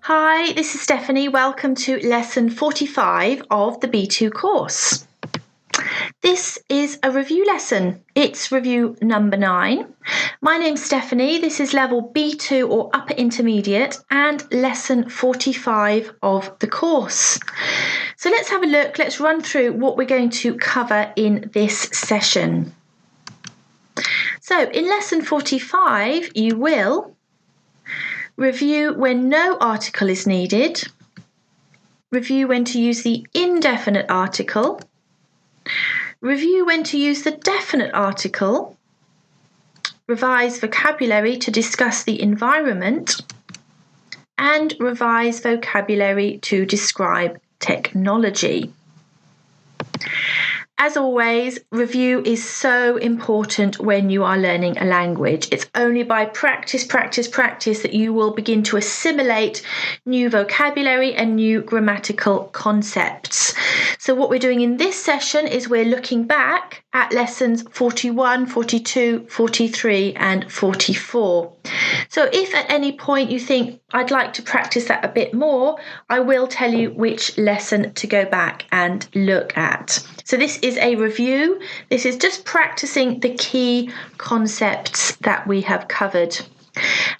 Hi, this is Stephanie. Welcome to lesson 45 of the B2 course. This is a review lesson. It's review number 9. My name's Stephanie. This is level B2 or upper intermediate and lesson 45 of the course. So let's have a look. Let's run through what we're going to cover in this session. So in lesson 45, you will review when no article is needed, review when to use the indefinite article, review when to use the definite article, revise vocabulary to discuss the environment, and revise vocabulary to describe technology. As always, review is so important when you are learning a language. It's only by practice that you will begin to assimilate new vocabulary and new grammatical concepts. So what we're doing in this session is we're looking back at lessons 41, 42, 43 and 44. So if at any point you think I'd like to practice that a bit more, I will tell you which lesson to go back and look at. So this is a review. This is just practicing the key concepts that we have covered.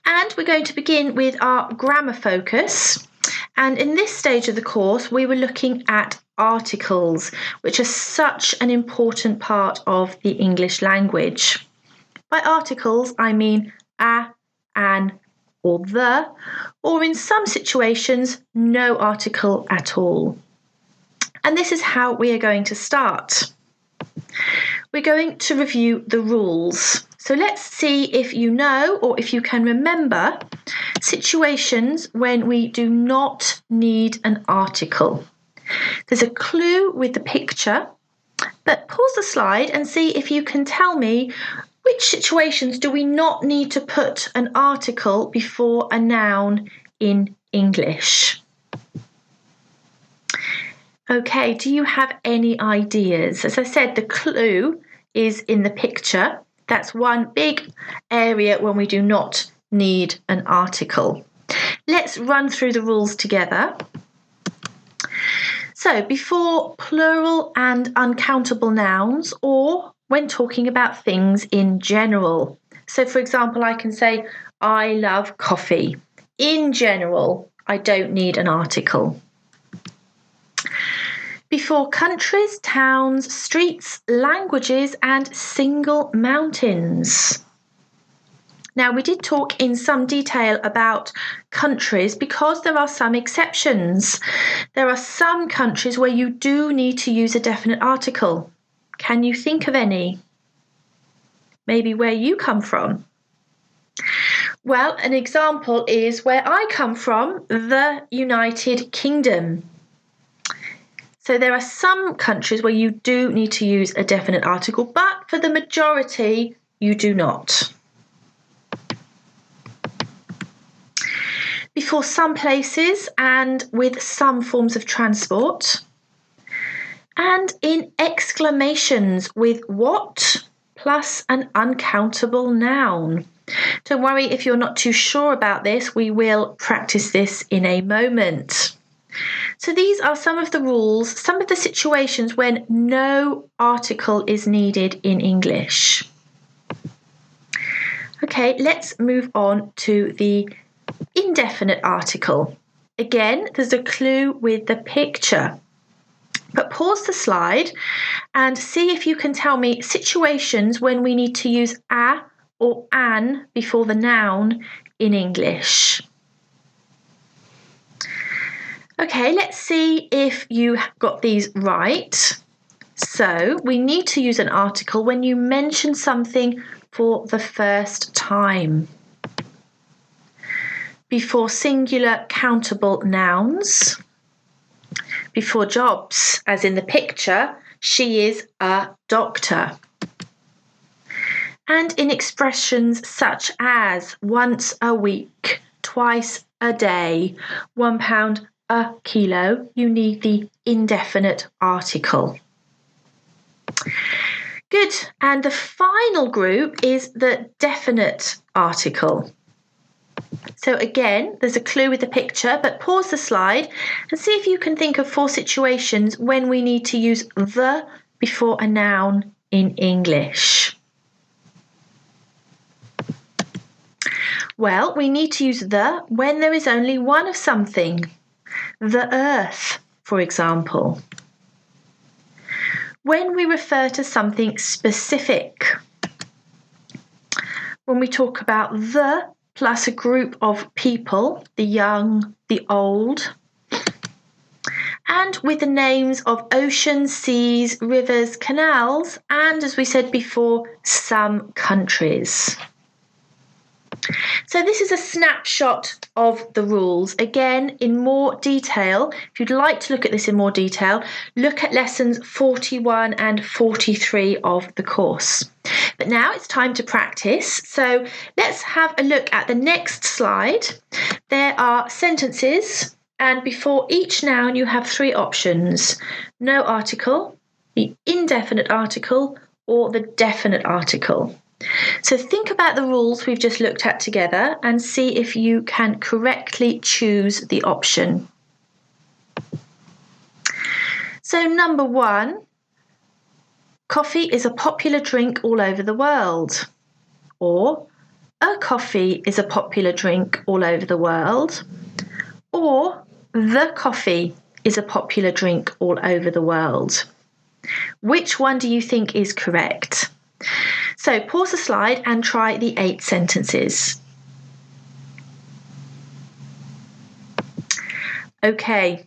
And we're going to begin with our grammar focus. And in this stage of the course, we were looking at articles, which are such an important part of the English language. By articles, I mean a, an, or the, or in some situations, no article at all. And this is how we are going to start. We're going to review the rules. So let's see if you know or if you can remember situations when we do not need an article. There's a clue with the picture, but pause the slide and see if you can tell me which situations do we not need to put an article before a noun in English? Okay, do you have any ideas? As I said, the clue is in the picture. That's one big area when we do not need an article. Let's run through the rules together. So, before plural and uncountable nouns, or when talking about things in general. So, for example, I can say, I love coffee. In general, I don't need an article. Before countries, towns, streets, languages, and single mountains. Now, we did talk in some detail about countries because there are some exceptions. There are some countries where you do need to use a definite article. Can you think of any? Maybe where you come from? Well, an example is where I come from, the United Kingdom. So there are some countries where you do need to use a definite article, but for the majority, you do not. Before some places and with some forms of transport. And in exclamations with what plus an uncountable noun. Don't worry if you're not too sure about this, we will practice this in a moment. So these are some of the rules, some of the situations when no article is needed in English. Okay, let's move on to the indefinite article. Again, there's a clue with the picture. But pause the slide and see if you can tell me situations when we need to use a or an before the noun in English. Okay, let's see if you got these right. So we need to use an article when you mention something for the first time. Before singular countable nouns. Before jobs, as in the picture, she is a doctor. And in expressions such as once a week, twice a day, £1 a kilo, you need the indefinite article. Good. And the final group is the definite article. So again, there's a clue with the picture, but pause the slide and see if you can think of 4 situations when we need to use the before a noun in English. Well, we need to use the when there is only one of something. The earth, for example. When we refer to something specific. When we talk about the plus a group of people, the young, the old. And with the names of oceans, seas, rivers, canals, and as we said before, some countries. So this is a snapshot of the rules. Again, in more detail, if you'd like to look at this in more detail, look at lessons 41 and 43 of the course. But now it's time to practice. So let's have a look at the next slide. There are sentences, and before each noun you have 3 options. No article, the indefinite article, or the definite article. So think about the rules we've just looked at together and see if you can correctly choose the option. So number 1, coffee is a popular drink all over the world. Or a coffee is a popular drink all over the world. Or the coffee is a popular drink all over the world. Which one do you think is correct? So pause the slide and try the 8 sentences. Okay,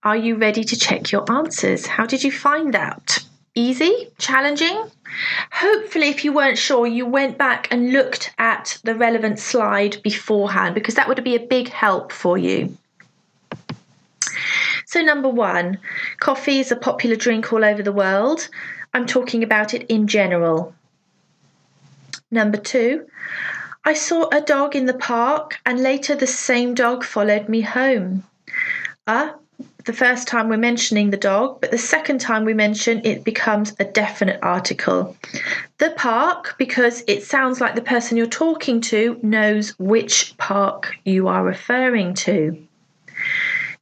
are you ready to check your answers? How did you find out? Easy? Challenging? Hopefully, if you weren't sure, you went back and looked at the relevant slide beforehand, because that would be a big help for you. So number 1, coffee is a popular drink all over the world. I'm talking about it in general. Number 2, I saw a dog in the park and later the same dog followed me home. The first time we're mentioning the dog, but the second time we mention it becomes a definite article. The park, because it sounds like the person you're talking to knows which park you are referring to.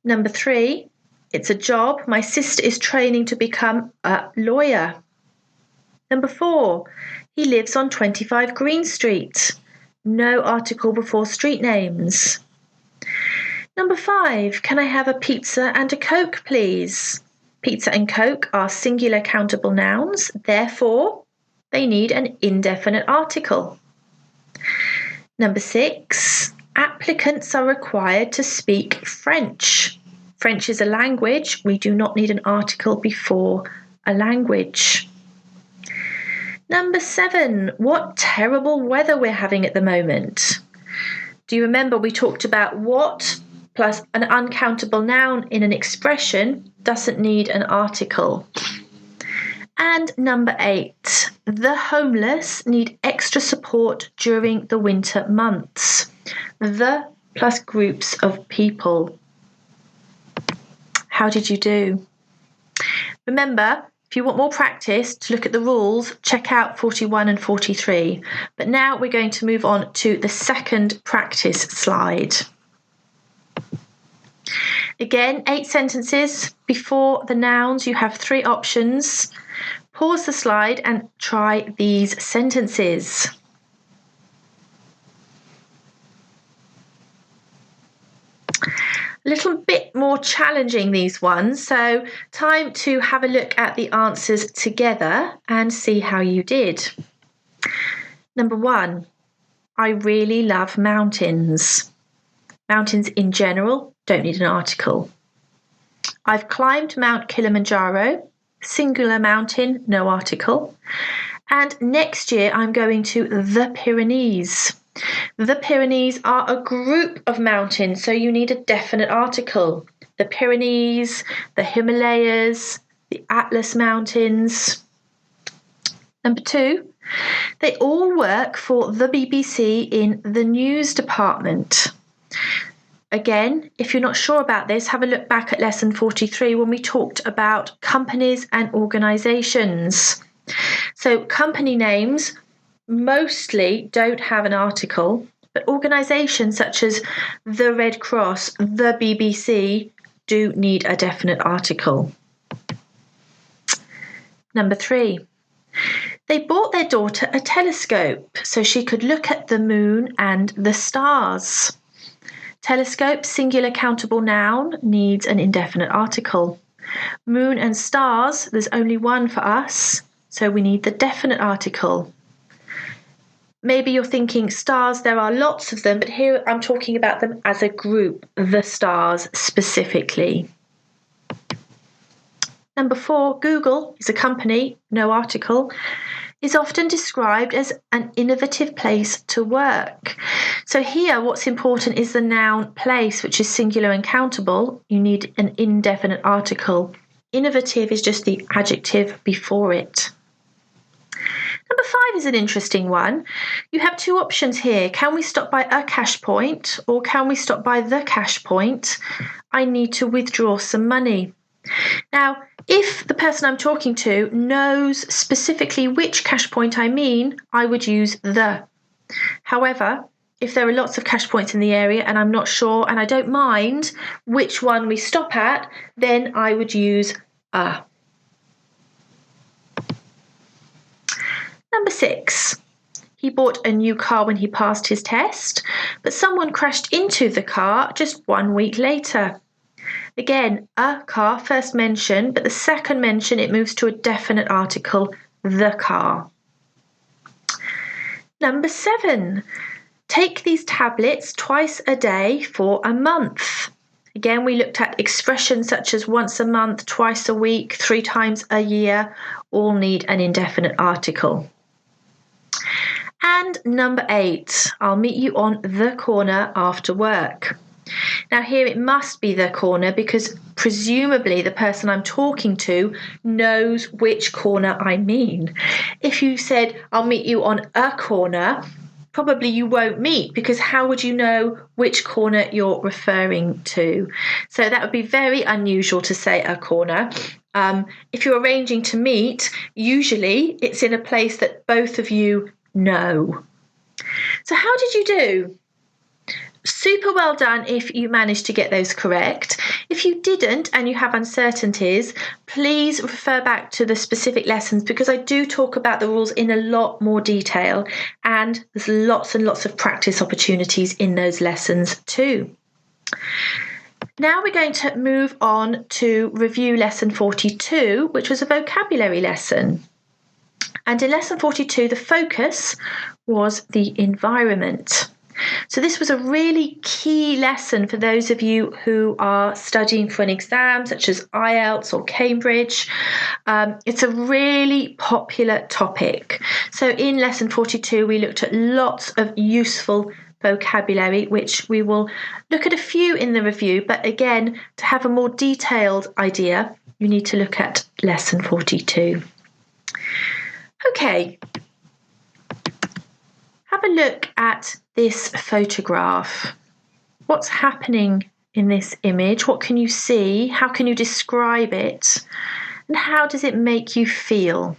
Number 3, it's a job. My sister is training to become a lawyer. Number 4, he lives on 25 Green Street. No article before street names. Number 5, can I have a pizza and a Coke, please? Pizza and Coke are singular countable nouns, therefore they need an indefinite article. Number 6, applicants are required to speak French. French is a language. We do not need an article before a language. Number 7, what terrible weather we're having at the moment. Do you remember we talked about what plus an uncountable noun in an expression doesn't need an article. And number 8, the homeless need extra support during the winter months. The plus groups of people. How did you do? Remember, if you want more practice to look at the rules, check out 41 and 43. But now we're going to move on to the second practice slide. Again, 8 sentences. Before the nouns, you have 3 options. Pause the slide and try these sentences. A little bit more challenging, these ones, so time to have a look at the answers together and see how you did. Number 1, I really love mountains. Mountains in general don't need an article. I've climbed Mount Kilimanjaro, singular mountain, no article. And next year I'm going to the Pyrenees. The Pyrenees are a group of mountains, so you need a definite article. The Pyrenees, the Himalayas, the Atlas Mountains. Number 2, they all work for the BBC in the news department. Again, if you're not sure about this, have a look back at lesson 43 when we talked about companies and organisations. So company names mostly don't have an article, But organisations such as the Red Cross, the BBC, do need a definite article. Number 3. They bought their daughter a telescope so she could look at the moon and the stars. Telescope, singular countable noun, needs an indefinite article. Moon and stars, there's only one for us, so we need the definite article. Maybe you're thinking stars, there are lots of them, but here I'm talking about them as a group, the stars specifically. Number 4, Google is a company, no article, is often described as an innovative place to work. So here what's important is the noun place, which is singular and countable. You need an indefinite article. Innovative is just the adjective before it. Number 5 is an interesting one. You have 2 options here. Can we stop by a cash point or can we stop by the cash point? I need to withdraw some money. Now, if the person I'm talking to knows specifically which cash point I mean, I would use the. However, if there are lots of cash points in the area and I'm not sure and I don't mind which one we stop at, then I would use a. Number 6. He bought a new car when he passed his test, but someone crashed into the car just 1 week later. Again, a car, first mention, but the second mention, it moves to a definite article, the car. Number 7, take these tablets twice a day for a month. Again, we looked at expressions such as once a month, twice a week, 3 times a year, all need an indefinite article. And number 8, I'll meet you on the corner after work. Now here it must be the corner because presumably the person I'm talking to knows which corner I mean. If you said, I'll meet you on a corner, probably you won't meet because how would you know which corner you're referring to? So that would be very unusual to say a corner. If you're arranging to meet, usually it's in a place that both of you know. So how did you do? Super well done if you managed to get those correct. If you didn't and you have uncertainties, please refer back to the specific lessons because I do talk about the rules in a lot more detail and there's lots and lots of practice opportunities in those lessons too. Now we're going to move on to review lesson 42, which was a vocabulary lesson. And in lesson 42, the focus was the environment. So this was a really key lesson for those of you who are studying for an exam such as IELTS or Cambridge. It's a really popular topic. So in lesson 42, we looked at lots of useful vocabulary, which we will look at a few in the review. But again, to have a more detailed idea, you need to look at lesson 42. Okay. Have a look at this photograph. What's happening in this image? What can you see? How can you describe it? And how does it make you feel?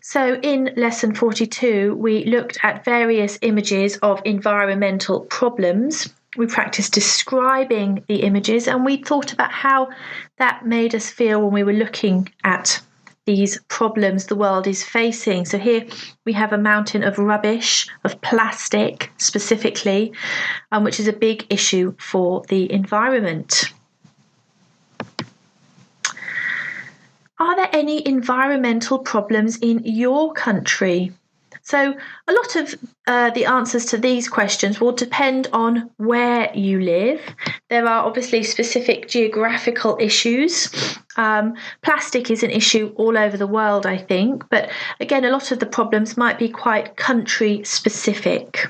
So in lesson 42, we looked at various images of environmental problems. We practiced describing the images and we thought about how that made us feel when we were looking at these problems the world is facing. So here we have a mountain of rubbish, of plastic specifically, which is a big issue for the environment. Are there any environmental problems in your country? So a lot of the answers to these questions will depend on where you live. There are obviously specific geographical issues. Plastic is an issue all over the world, I think. But again, a lot of the problems might be quite country specific.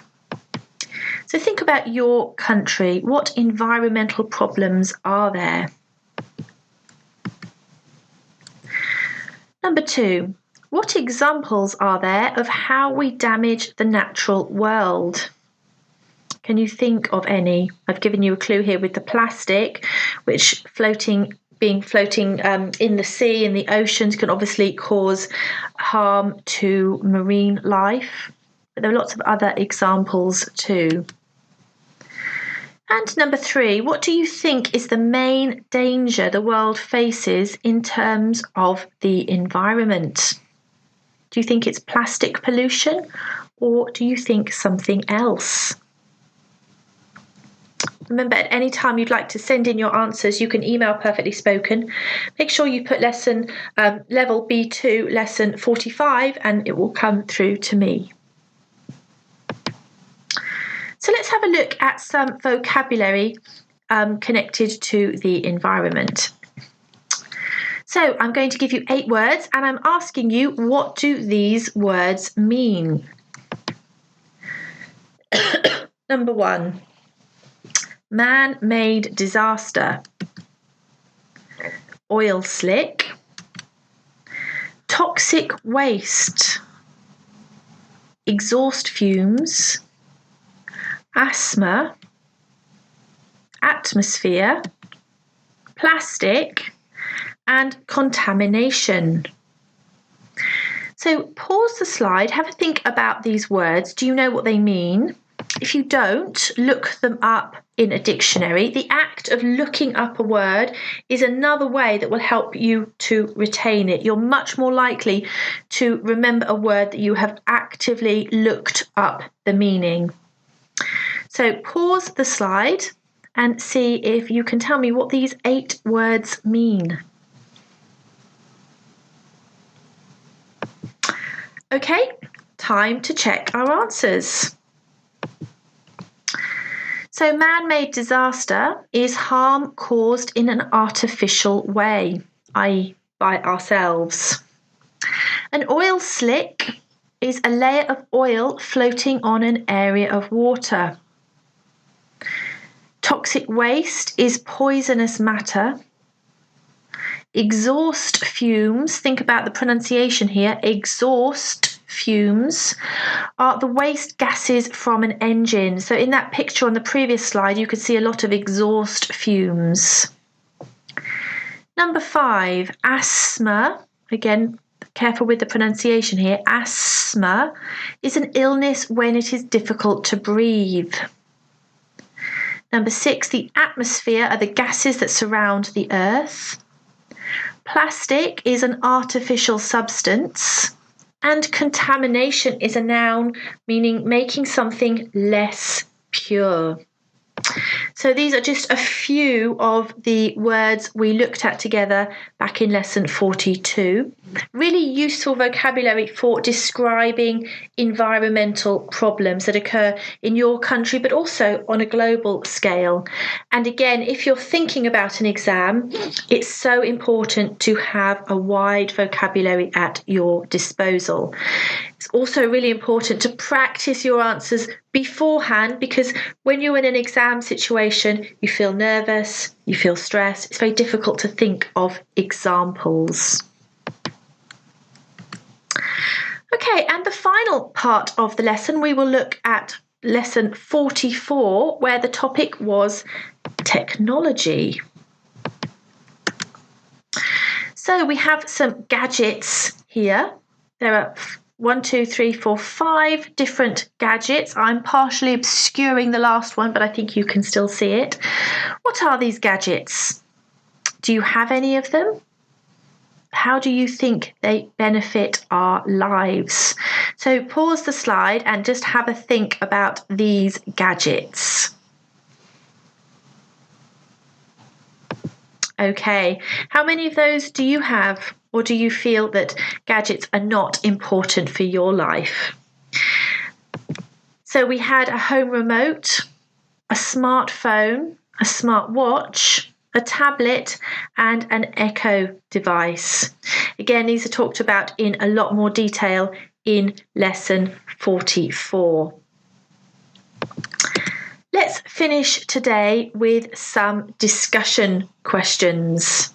So think about your country. What environmental problems are there? Number 2. What examples are there of how we damage the natural world? Can you think of any? I've given you a clue here with the plastic, which floating in the sea, in the oceans, can obviously cause harm to marine life. but there are lots of other examples too. And number 3, what do you think is the main danger the world faces in terms of the environment? Do you think it's plastic pollution, or do you think something else? Remember, at any time you'd like to send in your answers, you can email Perfectly Spoken. Make sure you put lesson level B2, lesson 45, and it will come through to me. So let's have a look at some vocabulary connected to the environment. So I'm going to give you 8 words, and I'm asking you, what do these words mean? Number 1. Man-made disaster, oil slick, toxic waste, exhaust fumes, asthma, atmosphere, plastic, and contamination. So pause the slide, have a think about these words. Do you know what they mean? If you don't, look them up in a dictionary. The act of looking up a word is another way that will help you to retain it. You're much more likely to remember a word that you have actively looked up the meaning. So pause the slide and see if you can tell me what these 8 words mean. Okay, time to check our answers. So man-made disaster is harm caused in an artificial way, i.e. by ourselves. An oil slick is a layer of oil floating on an area of water. Toxic waste is poisonous matter. Exhaust fumes, think about the pronunciation here, exhaust fumes are the waste gases from an engine. So in that picture on the previous slide, you could see a lot of exhaust fumes. Number 5, asthma. Again, careful with the pronunciation here. Asthma is an illness when it is difficult to breathe. Number 6, the atmosphere are the gases that surround the earth. Plastic is an artificial substance. And contamination is a noun, meaning making something less pure. So these are just a few of the words we looked at together back in lesson 42. Really useful vocabulary for describing environmental problems that occur in your country, but also on a global scale. And again, if you're thinking about an exam, it's so important to have a wide vocabulary at your disposal. It's also really important to practice your answers beforehand, because when you're in an exam situation, you feel nervous, you feel stressed. It's very difficult to think of examples. Okay, and the final part of the lesson, we will look at lesson 44, where the topic was technology. So we have some gadgets here. There are 5 different gadgets. I'm partially obscuring the last one, but I think you can still see it. What are these gadgets? Do you have any of them? How do you think they benefit our lives? So pause the slide and just have a think about these gadgets. Okay, how many of those do you have? Or do you feel that gadgets are not important for your life? So we had a home remote, a smartphone, a smartwatch, a tablet, and an Echo device. Again, these are talked about in a lot more detail in lesson 44. Let's finish today with some discussion questions.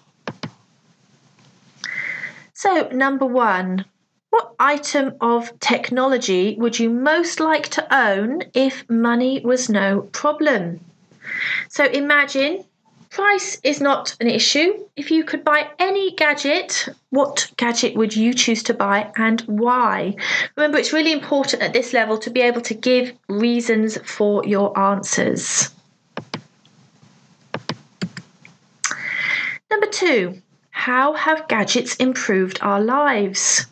So, number 1, what item of technology would you most like to own if money was no problem? So imagine Price is not an issue. If you could buy any gadget, what gadget would you choose to buy and why? Remember, it's really important at this level to be able to give reasons for your answers. Number 2, how have gadgets improved our lives?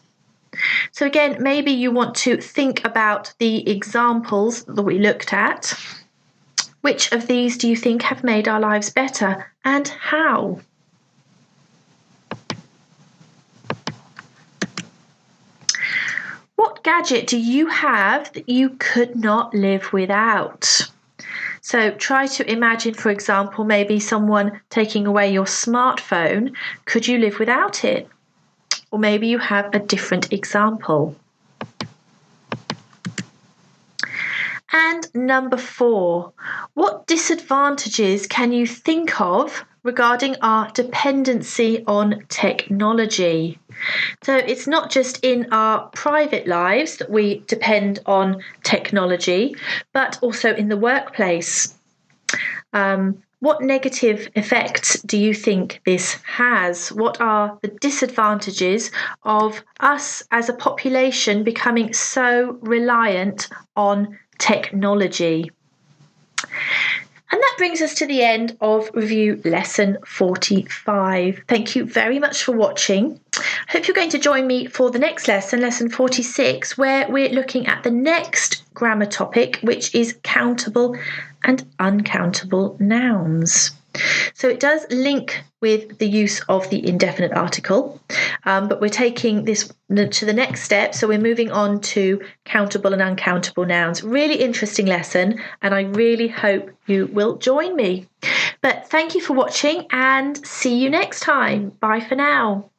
So again, maybe you want to think about the examples that we looked at. Which of these do you think have made our lives better and how? What gadget do you have that you could not live without? So try to imagine, for example, maybe someone taking away your smartphone. Could you live without it? Or maybe you have a different example. And number 4, what disadvantages can you think of regarding our dependency on technology? So it's not just in our private lives that we depend on technology, but also in the workplace. What negative effects do you think this has? What are the disadvantages of us as a population becoming so reliant on technology? And that brings us to the end of review lesson 45. Thank you very much for watching. I hope you're going to join me for the next lesson, lesson 46, where we're looking at the next grammar topic, which is countable and uncountable nouns. So it does link with the use of the indefinite article, but we're taking this to the next step. So we're moving on to countable and uncountable nouns. Really interesting lesson, and I really hope you will join me. But thank you for watching and see you next time. Bye for now.